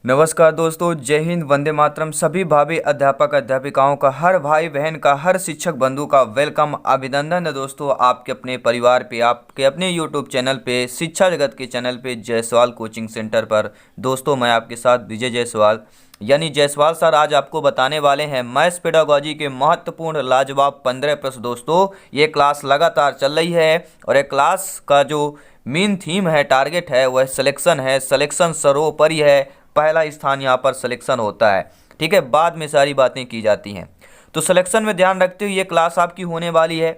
नमस्कार दोस्तों, जय हिंद, वंदे मातरम। सभी भावी अध्यापक अध्यापिकाओं का, हर भाई बहन का, हर शिक्षक बंधु का वेलकम, अभिनंदन है दोस्तों आपके अपने परिवार पे, आपके अपने यूट्यूब चैनल पे, शिक्षा जगत के चैनल पे, जायसवाल कोचिंग सेंटर पर। दोस्तों मैं आपके साथ विजय जायसवाल यानी जायसवाल सर आज आपको बताने वाले हैं मैथ्स पेडागोजी के महत्वपूर्ण लाजवाब 15 प्रश्न। दोस्तों ये क्लास लगातार चल रही है और ये क्लास का जो मेन थीम है, टारगेट है, वह सिलेक्शन है। सिलेक्शन सर्वोपरि है, पहला स्थान यहाँ पर सिलेक्शन होता है। ठीक है, बाद में सारी बातें की जाती हैं। तो सिलेक्शन में ध्यान रखते हुए ये क्लास आपकी होने वाली है।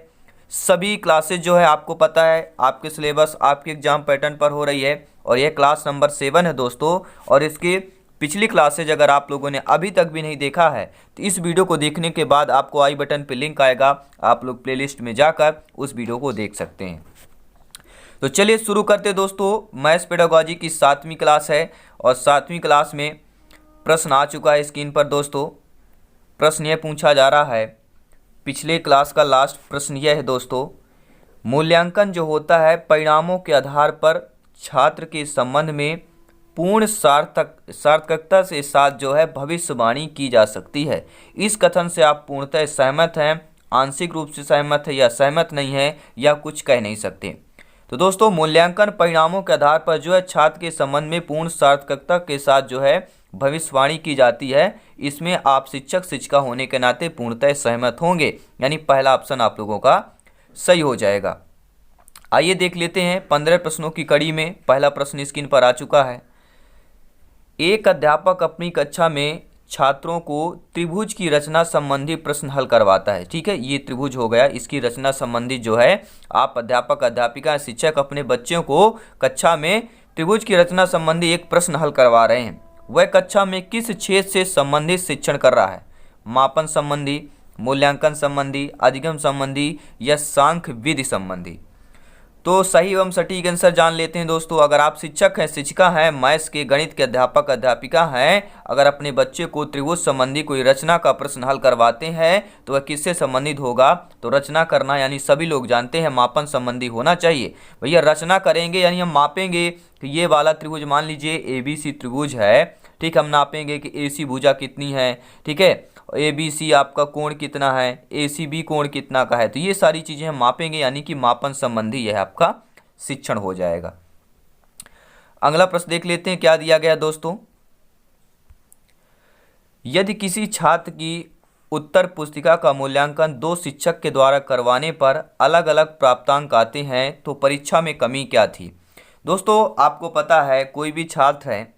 सभी क्लासेज जो है आपको पता है, आपके सिलेबस आपके एग्जाम पैटर्न पर हो रही है और ये क्लास नंबर 7 है दोस्तों। और इसके पिछली क्लासेज अगर आप लोगों ने अभी तक भी नहीं देखा है तो इस वीडियो को देखने के बाद आपको आई बटन पर लिंक आएगा, आप लोग प्लेलिस्ट में जाकर उस वीडियो को देख सकते हैं। तो चलिए शुरू करते दोस्तों। मैथ्स पेडागोजी की 7वीं क्लास है और 7वीं क्लास में प्रश्न आ चुका है स्क्रीन पर दोस्तों। प्रश्न यह पूछा जा रहा है, पिछले क्लास का लास्ट प्रश्न यह है दोस्तों, मूल्यांकन जो होता है परिणामों के आधार पर छात्र के संबंध में पूर्ण सार्थकता के साथ जो है भविष्यवाणी की जा सकती है। इस कथन से आप पूर्णतः सहमत हैं, आंशिक रूप से सहमत है या सहमत नहीं है या कुछ कह नहीं सकते। तो दोस्तों मूल्यांकन परिणामों के आधार पर जो है छात्र के संबंध में पूर्ण सार्थकता के साथ जो है भविष्यवाणी की जाती है। इसमें आप शिक्षक शिक्षिका होने के नाते पूर्णतः सहमत होंगे, यानी पहला ऑप्शन आप लोगों का सही हो जाएगा। आइए देख लेते हैं 15 प्रश्नों की कड़ी में। पहला प्रश्न स्क्रीन पर आ चुका है। एक अध्यापक अपनी कक्षा में छात्रों को त्रिभुज की रचना संबंधी प्रश्न हल करवाता है। ठीक है, ये त्रिभुज हो गया, इसकी रचना संबंधी जो है आप अध्यापक अध्यापिका शिक्षक अपने बच्चों को कक्षा में त्रिभुज की रचना संबंधी एक प्रश्न हल करवा रहे हैं। वह कक्षा में किस क्षेत्र से संबंधित शिक्षण कर रहा है? मापन संबंधी, मूल्यांकन संबंधी, अधिगम संबंधी या सांख्य विधि संबंधी? तो सही एवं सटीक आंसर जान लेते हैं दोस्तों। अगर आप शिक्षक हैं, शिक्षिका हैं, मैथ्स के गणित के अध्यापक अध्यापिका हैं, अगर अपने बच्चे को त्रिभुज संबंधी कोई रचना का प्रश्न हल करवाते हैं तो वह किससे संबंधित होगा? तो रचना करना, यानी सभी लोग जानते हैं मापन संबंधी होना चाहिए। भैया रचना करेंगे यानी हम मापेंगे कि ये वाला त्रिभुज, मान लीजिए ABC त्रिभुज है, ठीक, हम नापेंगे कि AC भुजा कितनी है, ठीक है, ABC आपका कोण कितना है, ACB कोण कितना का है। तो ये सारी चीजें हम मापेंगे, यानी कि मापन संबंधी यह आपका शिक्षण हो जाएगा। अगला प्रश्न देख लेते हैं क्या दिया गया दोस्तों। यदि किसी छात्र की उत्तर पुस्तिका का मूल्यांकन 2 शिक्षक के द्वारा करवाने पर अलग अलग प्राप्तांक आते हैं तो परीक्षा में कमी क्या थी? दोस्तों आपको पता है, कोई भी छात्र है,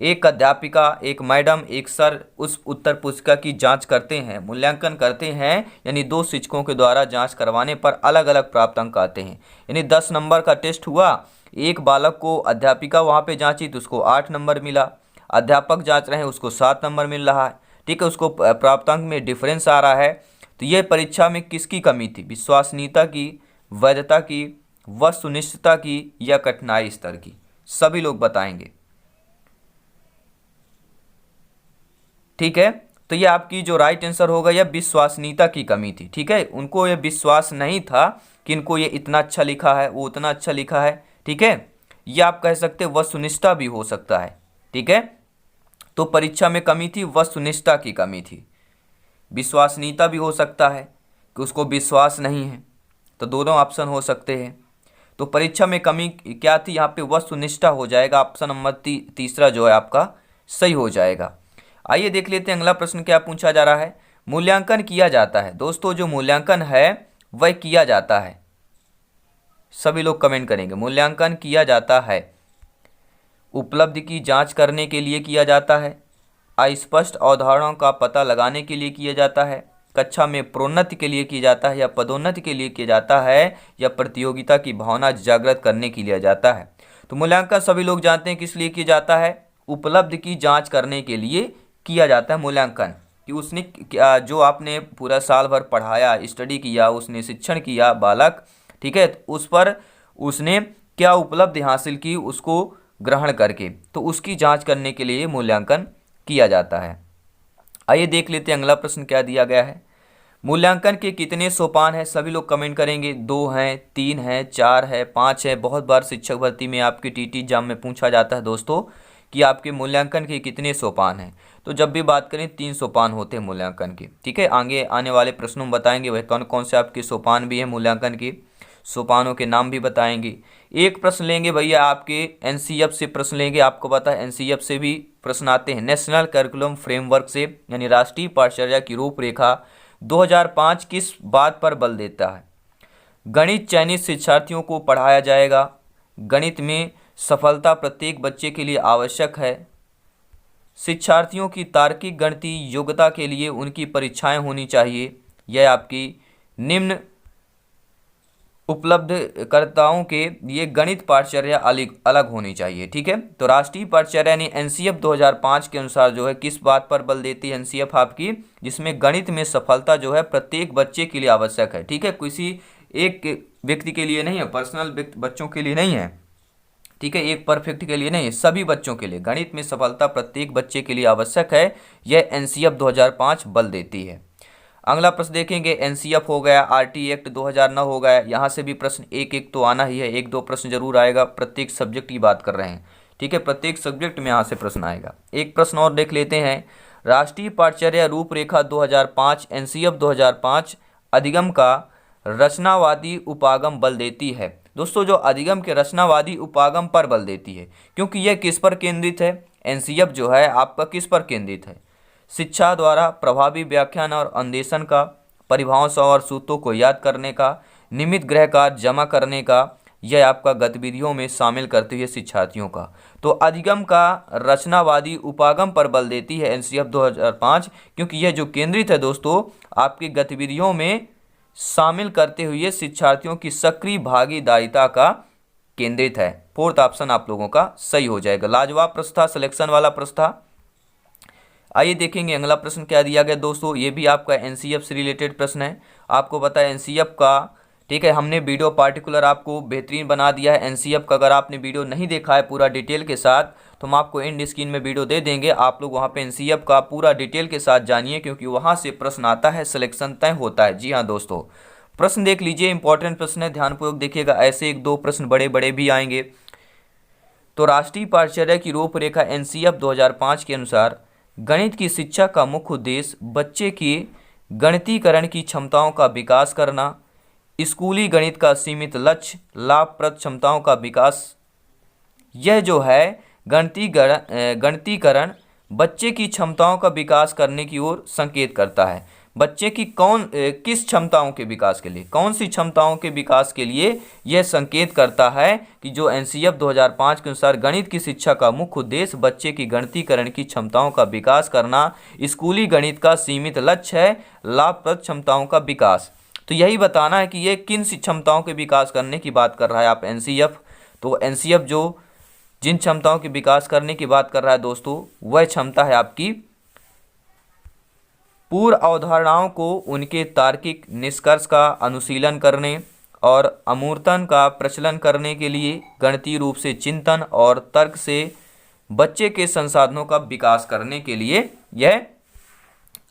एक अध्यापिका, एक मैडम, एक सर उस उत्तर पुस्तिका की जांच करते हैं, मूल्यांकन करते हैं, यानी 2 शिक्षकों के द्वारा जांच करवाने पर अलग अलग प्राप्तांक आते हैं। यानी 10 नंबर का टेस्ट हुआ, एक बालक को अध्यापिका वहाँ पे जांची तो उसको 8 नंबर मिला, अध्यापक जांच रहे हैं उसको 7 नंबर मिल रहा है। ठीक है, उसको प्राप्तांक में डिफरेंस आ रहा है। तो यह परीक्षा में किसकी कमी थी? विश्वसनीयता की, वैधता की, वस्तुनिष्ठता की या कठिनाई स्तर की? सभी लोग बताएंगे। ठीक है, तो ये आपकी जो राइट आंसर होगा, यह विश्वसनीयता की कमी थी। ठीक है, उनको यह विश्वास नहीं था कि इनको ये इतना अच्छा लिखा है, वो उतना अच्छा लिखा है। ठीक है, ये आप कह सकते हैं वस्तुनिष्ठता भी हो सकता है। ठीक है, तो परीक्षा में कमी थी, वस्तुनिष्ठता की कमी थी। विश्वसनीयता भी हो सकता है कि उसको विश्वास नहीं है, तो दोनों ऑप्शन हो सकते हैं। तो परीक्षा में कमी क्या थी? यहाँ पे वस्तुनिष्ठता हो जाएगा, ऑप्शन नंबर तीसरा जो है आपका सही हो जाएगा। आइए देख लेते हैं अगला प्रश्न क्या पूछा जा रहा है। मूल्यांकन किया जाता है दोस्तों, जो मूल्यांकन है वह किया जाता है, सभी लोग कमेंट करेंगे। मूल्यांकन किया जाता है, उपलब्धि की जांच करने के लिए किया जाता है, अस्पष्ट अवधारणाओं का पता लगाने के लिए किया जाता है, कक्षा में प्रोन्नति के लिए किया जाता है या पदोन्नति के लिए किया जाता है या प्रतियोगिता की भावना जागृत करने के लिए जाता है। तो मूल्यांकन सभी लोग जानते हैं किस लिए किया जाता है? उपलब्धि की जांच करने के लिए किया जाता है मूल्यांकन, कि उसने जो आपने पूरा साल भर पढ़ाया, स्टडी किया, उसने शिक्षण किया बालक, ठीक है, तो उस पर उसने क्या उपलब्धि हासिल की उसको ग्रहण करके, तो उसकी जांच करने के लिए मूल्यांकन किया जाता है। आइए देख लेते हैं अगला प्रश्न क्या दिया गया है। मूल्यांकन के कितने सोपान हैं? सभी लोग कमेंट करेंगे। 2 हैं, 3 हैं, 4 है, 5 है। बहुत बार शिक्षक भर्ती में आपकी टीटी एग्जाम में पूछा जाता है दोस्तों कि आपके मूल्यांकन के कितने सोपान हैं। तो जब भी बात करें 3 सोपान होते हैं मूल्यांकन के, ठीक है। आगे आने वाले प्रश्नों में बताएंगे वह कौन कौन से आपके सोपान भी हैं मूल्यांकन के, सोपानों के नाम भी बताएंगे। एक प्रश्न लेंगे भैया आपके एनसीएफ से प्रश्न लेंगे, आपको पता है एनसीएफ से भी प्रश्न आते हैं, नेशनल करिकुलम फ्रेमवर्क से, यानी राष्ट्रीय पाठ्यचर्या की रूपरेखा 2005 किस बात पर बल देता है। गणित चयनित शिक्षार्थियों को पढ़ाया जाएगा, गणित में सफलता प्रत्येक बच्चे के लिए आवश्यक है, शिक्षार्थियों की तार्किक गणितीय योग्यता के लिए उनकी परीक्षाएं होनी चाहिए, यह आपकी निम्न उपलब्धकर्ताओं के लिए गणित पाठ्यचर्या अलग होनी चाहिए, ठीक है। तो राष्ट्रीय पाठ्यचर्या यानी एनसीएफ 2005 के अनुसार जो है किस बात पर बल देती है एनसीएफ आपकी, जिसमें गणित में सफलता जो है प्रत्येक बच्चे के लिए आवश्यक है, ठीक है। किसी एक व्यक्ति के लिए नहीं है, पर्सनल बच्चों के लिए नहीं है, ठीक है, एक परफेक्ट के लिए नहीं है, सभी बच्चों के लिए गणित में सफलता प्रत्येक बच्चे के लिए आवश्यक है, यह एनसीएफ 2005 बल देती है। अगला प्रश्न देखेंगे, एनसीएफ हो गया, आरटी एक्ट 2009 हो गया, यहाँ से भी प्रश्न एक एक तो आना ही है, एक दो प्रश्न जरूर आएगा, प्रत्येक सब्जेक्ट की बात कर रहे हैं, ठीक है, प्रत्येक सब्जेक्ट में यहाँ से प्रश्न आएगा। एक प्रश्न और देख लेते हैं, राष्ट्रीय पाठ्यचर्या रूपरेखा 2005 एनसीएफ 2005 अधिगम का रचनावादी उपागम बल देती है। दोस्तों जो अधिगम के रचनावादी उपागम पर बल देती है, क्योंकि यह किस पर केंद्रित है, एनसीएफ जो है आपका किस पर केंद्रित है, शिक्षा द्वारा प्रभावी व्याख्यान और अन्वेषण का, परिभाषाओं और सूत्रों को याद करने का, नियमित गृह कार्य जमा करने का, यह आपका गतिविधियों में शामिल करते हुए शिक्षार्थियों का। तो अधिगम का रचनावादी उपागम पर बल देती है एनसीएफ 2005, क्योंकि यह जो केंद्रित है दोस्तों आपकी गतिविधियों में शामिल करते हुए शिक्षार्थियों की सक्रिय भागीदारिता का केंद्रित है। फोर्थ ऑप्शन आप लोगों का सही हो जाएगा। लाजवाब प्रश्न था, सिलेक्शन वाला प्रश्न था। आइए देखेंगे अगला प्रश्न क्या दिया गया दोस्तों, ये भी आपका एनसीएफ से रिलेटेड प्रश्न है। आपको पता है एनसीएफ का, ठीक है, हमने वीडियो पार्टिकुलर आपको बेहतरीन बना दिया है एनसीएफ का। अगर आपने वीडियो नहीं देखा है पूरा डिटेल के साथ तो हम आपको एंड स्क्रीन में वीडियो दे देंगे, आप लोग वहाँ पे एनसीएफ का पूरा डिटेल के साथ जानिए, क्योंकि वहाँ से प्रश्न आता है, सिलेक्शन तय होता है। जी हाँ दोस्तों, प्रश्न देख लीजिए, इंपॉर्टेंट प्रश्न है, ध्यानपूर्वक देखिएगा, ऐसे एक दो प्रश्न बड़े बड़े भी आएंगे। तो राष्ट्रीय पाठ्यचर्या की रूपरेखा एनसीएफ 2005 के अनुसार गणित की शिक्षा का मुख्य उद्देश्य बच्चे की गणितीकरण की क्षमताओं का विकास करना, स्कूली गणित का सीमित लक्ष्य, लाभप्रद क्षमताओं का विकास। यह जो है गणितीकरण बच्चे की क्षमताओं का विकास करने की ओर संकेत करता है। बच्चे की किस क्षमताओं के विकास के लिए, कौन सी क्षमताओं के विकास के लिए यह संकेत करता है कि जो एनसीएफ 2005 के अनुसार गणित की शिक्षा का मुख्य उद्देश्य बच्चे की गणितीकरण की क्षमताओं का विकास करना, स्कूली गणित का सीमित लक्ष्य है, लाभप्रद क्षमताओं का विकास। तो यही बताना है कि ये किन क्षमताओं के विकास करने की बात कर रहा है आप एनसीएफ। तो एनसीएफ जो जिन क्षमताओं के विकास करने की बात कर रहा है दोस्तों, वह क्षमता है आपकी पूर्व अवधारणाओं को उनके तार्किक निष्कर्ष का अनुशीलन करने और अमूर्तन का प्रचलन करने के लिए गणितीय रूप से चिंतन और तर्क से बच्चे के संसाधनों का विकास करने के लिए यह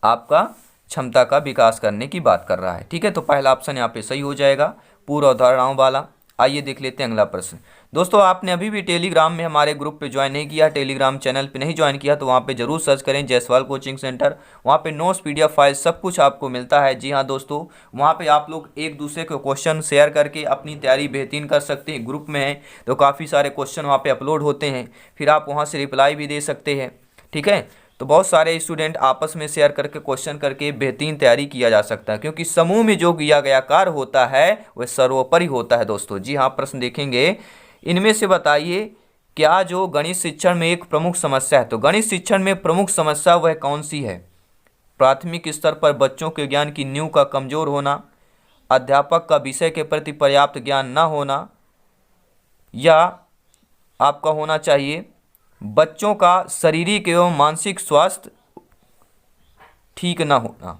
आपका क्षमता का विकास करने की बात कर रहा है, ठीक है। तो पहला ऑप्शन यहाँ पे सही हो जाएगा, पूर्व अवधारणाओं वाला। आइए देख लेते हैं अगला प्रश्न। दोस्तों आपने अभी भी टेलीग्राम में हमारे ग्रुप पे ज्वाइन नहीं किया, टेलीग्राम चैनल पे नहीं ज्वाइन किया, तो वहाँ पे जरूर सर्च करें जायसवाल कोचिंग सेंटर। वहाँ पे नोट्स, पीडीएफ फाइल सब कुछ आपको मिलता है। जी हाँ दोस्तों, वहाँ पे आप लोग एक दूसरे को क्वेश्चन शेयर करके अपनी तैयारी बेहतरीन कर सकते हैं। ग्रुप में है तो काफ़ी सारे क्वेश्चन वहाँ पर अपलोड होते हैं, फिर आप वहाँ से रिप्लाई भी दे सकते हैं, ठीक है। तो बहुत सारे स्टूडेंट आपस में शेयर करके क्वेश्चन करके बेहतरीन तैयारी किया जा सकता है, क्योंकि समूह में जो किया गया कार्य होता है वह सर्वोपरि होता है दोस्तों। जी हाँ, प्रश्न देखेंगे, इनमें से बताइए क्या जो गणित शिक्षण में एक प्रमुख समस्या है। तो गणित शिक्षण में प्रमुख समस्या वह कौन सी है। प्राथमिक स्तर पर बच्चों के ज्ञान की नींव का कमजोर होना, अध्यापक का विषय के प्रति पर्याप्त ज्ञान न होना, या आपका होना चाहिए बच्चों का शारीरिक एवं मानसिक स्वास्थ्य ठीक न होना।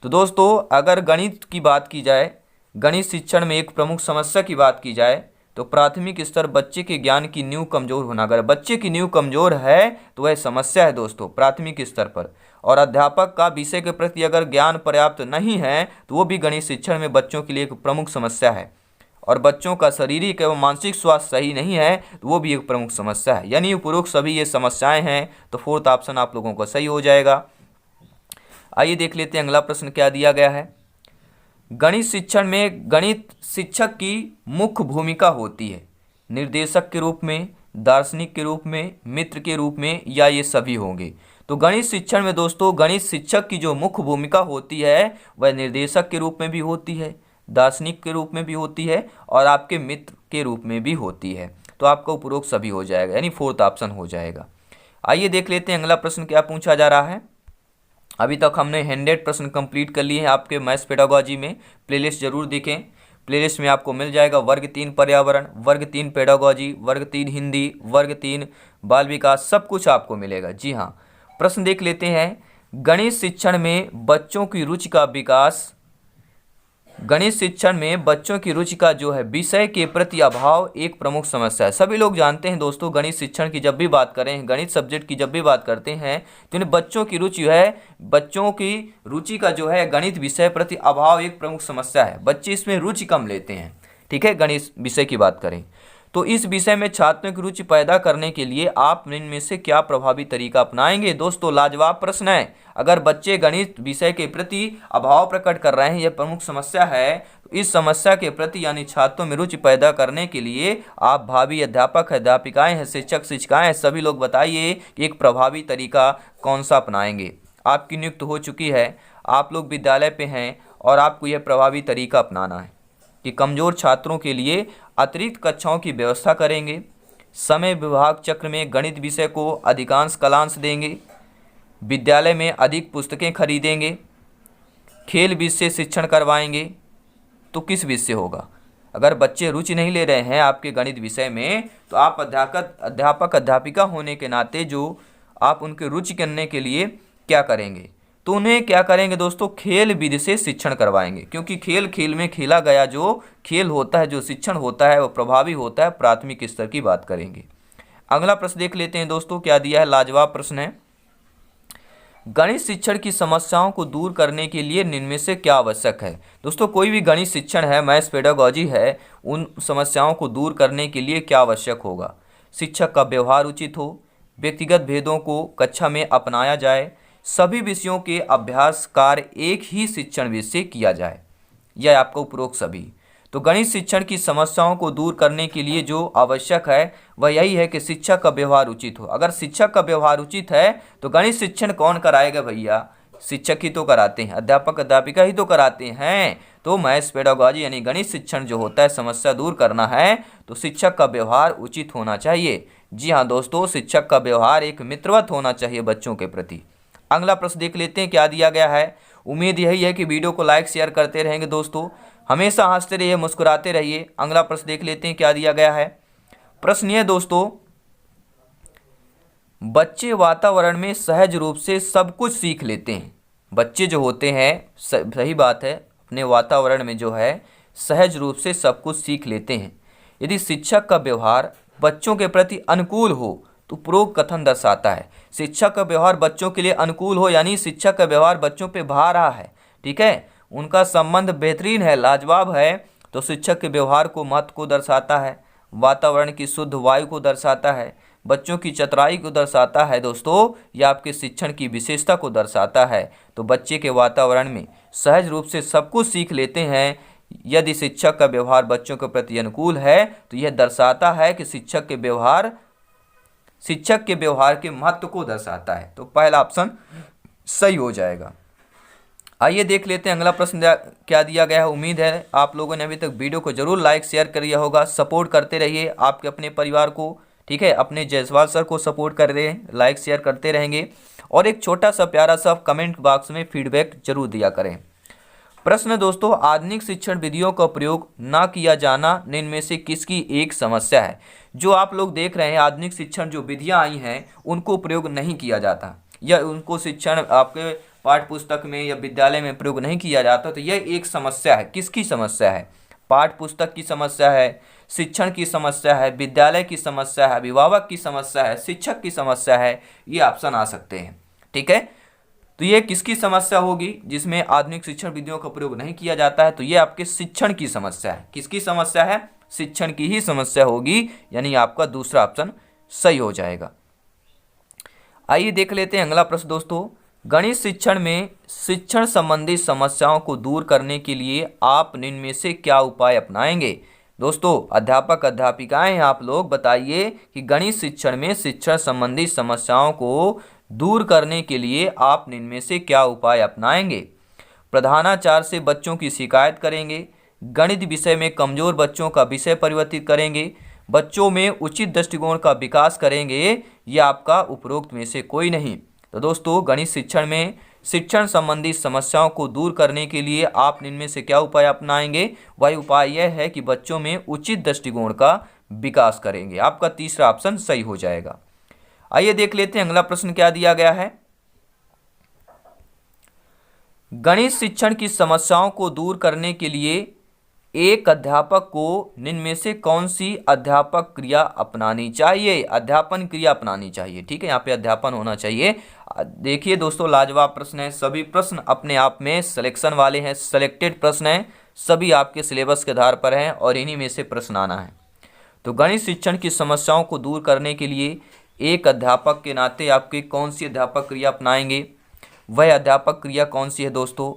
तो दोस्तों अगर गणित की बात की जाए, गणित शिक्षण में एक प्रमुख समस्या की बात की जाए तो प्राथमिक स्तर बच्चे के ज्ञान की नींव कमजोर होना। अगर बच्चे की नींव कमजोर है तो वह समस्या है दोस्तों प्राथमिक स्तर पर। और अध्यापक का विषय के प्रति अगर ज्ञान पर्याप्त नहीं है तो वो भी गणित शिक्षण में बच्चों के लिए एक प्रमुख समस्या है। और बच्चों का शारीरिक एवं मानसिक स्वास्थ्य सही नहीं है तो वो भी एक प्रमुख समस्या है। यानी उपरोक्त सभी ये समस्याएं हैं, तो फोर्थ ऑप्शन आप लोगों का सही हो जाएगा। आइए देख लेते हैं अगला प्रश्न क्या दिया गया है। गणित शिक्षण में गणित शिक्षक की मुख्य भूमिका होती है, निर्देशक के रूप में, दार्शनिक के रूप में, मित्र के रूप में, या ये सभी होंगे। तो गणित शिक्षण में दोस्तों गणित शिक्षक की जो मुख्य भूमिका होती है वह निर्देशक के रूप में भी होती है, दार्शनिक के रूप में भी होती है और आपके मित्र के रूप में भी होती है। तो आपका उपरोक्त सभी हो जाएगा, यानी फोर्थ ऑप्शन हो जाएगा। आइए देख लेते हैं अगला प्रश्न क्या पूछा जा रहा है। अभी तक हमने 100 प्रश्न कंप्लीट कर लिए हैं आपके मैथ्स पेडागोजी में। प्लेलिस्ट जरूर देखें, प्लेलिस्ट में आपको मिल जाएगा वर्ग 3 पर्यावरण, वर्ग 3 पेडागोजी, वर्ग 3 हिंदी, वर्ग 3 बाल विकास, सब कुछ आपको मिलेगा। जी हाँ, प्रश्न देख लेते हैं। गणित शिक्षण में बच्चों की रुचि का विकास, गणित शिक्षण में बच्चों की रुचि का जो है विषय के प्रति अभाव एक प्रमुख समस्या है। सभी लोग जानते हैं दोस्तों, गणित शिक्षण की जब भी बात करें, गणित सब्जेक्ट की जब भी बात करते हैं तो इन बच्चों की रुचि है, बच्चों की रुचि का जो है गणित विषय प्रति अभाव एक प्रमुख समस्या है। बच्चे इसमें रुचि कम लेते हैं। ठीक है, गणित विषय की बात करें तो इस विषय में छात्रों की रुचि पैदा करने के लिए आप इनमें से क्या प्रभावी तरीका अपनाएंगे। दोस्तों लाजवाब प्रश्न है। अगर बच्चे गणित विषय के प्रति अभाव प्रकट कर रहे हैं, यह प्रमुख समस्या है, तो इस समस्या के प्रति यानी छात्रों में रुचि पैदा करने के लिए आप भावी अध्यापक अध्यापिकाएं हैं, शिक्षक शिक्षिकाएं हैं, सभी लोग बताइए कि एक प्रभावी तरीका कौन सा अपनाएंगे। आपकी नियुक्ति हो चुकी है, आप लोग विद्यालय पे हैं और आपको यह प्रभावी तरीका अपनाना है कि कमज़ोर छात्रों के लिए अतिरिक्त कक्षाओं की व्यवस्था करेंगे, समय विभाग चक्र में गणित विषय को अधिकांश कालांश देंगे, विद्यालय में अधिक पुस्तकें खरीदेंगे, खेल विषय शिक्षण करवाएंगे। तो किस विषय होगा? अगर बच्चे रुचि नहीं ले रहे हैं आपके गणित विषय में तो आप अध्यापक अध्यापिका होने के नाते जो आप उनके रुचि करने के लिए क्या करेंगे, तो उन्हें क्या करेंगे दोस्तों, खेल विधि से शिक्षण करवाएंगे। क्योंकि खेल खेल में खेला गया जो खेल होता है, जो शिक्षण होता है वो प्रभावी होता है। प्राथमिक स्तर की बात करेंगे। अगला प्रश्न देख लेते हैं दोस्तों क्या दिया है, लाजवाब प्रश्न है। गणित शिक्षण की समस्याओं को दूर करने के लिए निम्न में से क्या आवश्यक है। दोस्तों कोई भी गणित शिक्षण है, मैथ्स पेडागोजी है, उन समस्याओं को दूर करने के लिए क्या आवश्यक होगा। शिक्षक का व्यवहार उचित हो, व्यक्तिगत भेदों को कक्षा में अपनाया जाए, सभी विषयों के अभ्यास कार्य एक ही शिक्षण विषय से किया जाए, यह आपका उपरोक्त सभी। तो गणित शिक्षण की समस्याओं को दूर करने के लिए जो आवश्यक है वह यही है कि शिक्षक का व्यवहार उचित हो। अगर शिक्षक का व्यवहार उचित है तो गणित शिक्षण कौन कराएगा भैया, शिक्षक ही तो कराते हैं, अध्यापक अध्यापिका ही तो कराते हैं। तो मैथ्स पेडागोजी यानी गणित शिक्षण जो होता है, समस्या दूर करना है तो शिक्षक का व्यवहार उचित होना चाहिए। जी हाँ दोस्तों, शिक्षक का व्यवहार एक मित्रवत होना चाहिए बच्चों के प्रति। अगला प्रश्न देख लेते हैं क्या दिया गया है। उम्मीद यही है कि वीडियो को लाइक शेयर करते रहेंगे दोस्तों, हमेशा हंसते रहिए, मुस्कुराते रहिए। अगला प्रश्न देख लेते हैं क्या दिया गया है। प्रश्न ये दोस्तों, बच्चे वातावरण में सहज रूप से सब कुछ सीख लेते हैं। बच्चे जो होते हैं, सही बात है, अपने वातावरण में जो है सहज रूप से सब कुछ सीख लेते हैं। यदि शिक्षक का व्यवहार बच्चों के प्रति अनुकूल हो तो उपरोक्त कथन दर्शाता है। शिक्षक का व्यवहार बच्चों के लिए अनुकूल हो यानी शिक्षक का व्यवहार बच्चों पे भा रहा है, ठीक है, उनका संबंध बेहतरीन है, लाजवाब है, तो शिक्षक के व्यवहार को महत्व को दर्शाता है, वातावरण की शुद्ध वायु को दर्शाता है, बच्चों की चतुराई को दर्शाता है दोस्तों, यह आपके शिक्षण की विशेषता को दर्शाता है। तो बच्चे के वातावरण में सहज रूप से सब कुछ सीख लेते हैं। यदि शिक्षक का व्यवहार बच्चों के प्रति अनुकूल है तो यह दर्शाता है कि शिक्षक के व्यवहार के महत्व को दर्शाता है। तो पहला ऑप्शन सही हो जाएगा। आइए देख लेते हैं अगला प्रश्न क्या दिया गया है। उम्मीद है आप लोगों ने अभी तक वीडियो को जरूर लाइक शेयर कर दिया होगा। सपोर्ट करते रहिए आपके अपने परिवार को, ठीक है, अपने जायसवाल सर को सपोर्ट कर रहे हैं, लाइक शेयर करते रहेंगे और एक छोटा सा प्यारा सा कमेंट बॉक्स में फीडबैक जरूर दिया करें। प्रश्न दोस्तों, आधुनिक शिक्षण विधियों का प्रयोग ना किया जाना निम्न में से किसकी एक समस्या है। जो आप लोग देख रहे हैं आधुनिक शिक्षण जो विधियां आई हैं उनको प्रयोग नहीं किया जाता या उनको शिक्षण आपके पाठ्य पुस्तक में या विद्यालय में प्रयोग नहीं किया जाता, तो यह एक समस्या है। किसकी समस्या है? पाठ्य पुस्तक की समस्या है, शिक्षण की समस्या है, विद्यालय की समस्या है, अभिभावक की समस्या है, शिक्षक की समस्या है, ये ऑप्शन आ सकते हैं, ठीक है। तो ये किसकी समस्या होगी जिसमें आधुनिक शिक्षण विधियों का प्रयोग नहीं किया जाता है? तो ये आपके शिक्षण की समस्या है। किसकी समस्या है? शिक्षण की ही समस्या होगी, यानी आपका दूसरा ऑप्शन सही हो जाएगा। आइए देख लेते हैं अगला प्रश्न दोस्तों। गणित शिक्षण में शिक्षण संबंधी समस्याओं को दूर करने के लिए आप निम्न में से क्या उपाय अपनाएंगे? दोस्तों अध्यापक अध्यापिकाएं हैं आप लोग, बताइए कि गणित शिक्षण में शिक्षण संबंधी समस्याओं को दूर करने के लिए आप निम्न में से क्या उपाय अपनाएंगे? प्रधानाचार्य से बच्चों की शिकायत करेंगे, गणित विषय में कमजोर बच्चों का विषय परिवर्तित करेंगे, बच्चों में उचित दृष्टिकोण का विकास करेंगे, या आपका उपरोक्त में से कोई नहीं? तो दोस्तों गणित शिक्षण में शिक्षण संबंधी समस्याओं को दूर करने के लिए आप इनमें से क्या उपाय अपनाएंगे? वही उपाय यह है कि बच्चों में उचित दृष्टिकोण का विकास करेंगे। आपका तीसरा ऑप्शन सही हो जाएगा। आइए देख लेते हैं अगला प्रश्न क्या दिया गया है। गणित शिक्षण की समस्याओं को दूर करने के लिए एक अध्यापक को निम्न में से कौन सी अध्यापक क्रिया अपनानी चाहिए? अध्यापन क्रिया अपनानी चाहिए। ठीक है, यहाँ पे अध्यापन होना चाहिए। देखिए दोस्तों लाजवाब प्रश्न है, सभी प्रश्न अपने आप में सिलेक्शन वाले हैं, सिलेक्टेड प्रश्न हैं, सभी आपके सिलेबस के आधार पर हैं और इन्हीं में से प्रश्न आना है। तो गणित शिक्षण की समस्याओं को दूर करने के लिए एक अध्यापक के नाते आपके कौन सी अध्यापक क्रिया अपनाएंगे? वह अध्यापक क्रिया कौन सी है दोस्तों?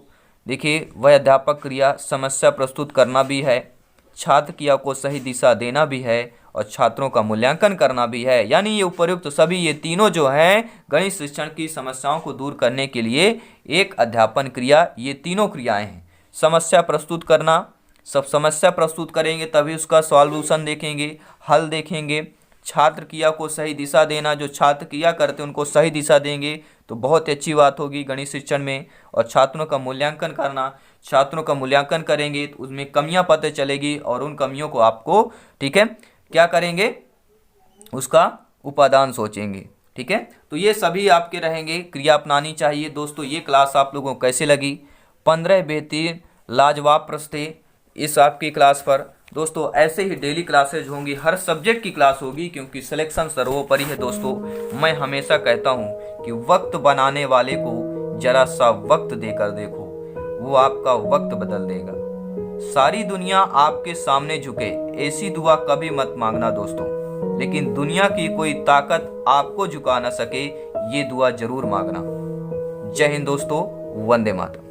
देखिए वह अध्यापक क्रिया समस्या प्रस्तुत करना भी है, छात्र क्रिया को सही दिशा देना भी है और छात्रों का मूल्यांकन करना भी है। यानी ये उपर्युक्त सभी ये तीनों जो हैं गणित शिक्षण की समस्याओं को दूर करने के लिए एक अध्यापन क्रिया, ये तीनों क्रियाएं हैं। समस्या प्रस्तुत करना, सब समस्या प्रस्तुत करेंगे तभी उसका सॉल्यूशन देखेंगे, हल देखेंगे। छात्र क्रिया को सही दिशा देना, जो छात्र क्रिया करते हैं उनको सही दिशा देंगे तो बहुत ही अच्छी बात होगी गणित शिक्षण में। और छात्रों का मूल्यांकन करना, छात्रों का मूल्यांकन करेंगे तो उसमें कमियां पता चलेगी और उन कमियों को आपको ठीक है क्या करेंगे, उसका उपादान सोचेंगे। ठीक है, तो ये सभी आपके रहेंगे, क्रिया अपनानी चाहिए। दोस्तों ये क्लास आप लोगों को कैसी लगी? 15 बेहतरीन लाजवाब प्रश्न थे इस आपकी क्लास पर। दोस्तों ऐसे ही डेली क्लासेज होंगी, हर सब्जेक्ट की क्लास होगी क्योंकि सिलेक्शन सर्वोपरि है। दोस्तों मैं हमेशा कहता हूँ कि वक्त बनाने वाले को जरा सा वक्त देकर देखो, वो आपका वक्त बदल देगा। सारी दुनिया आपके सामने झुके ऐसी दुआ कभी मत मांगना दोस्तों, लेकिन दुनिया की कोई ताकत आपको झुका ना सके ये दुआ जरूर मांगना। जय हिंद दोस्तों, वंदे मातरम।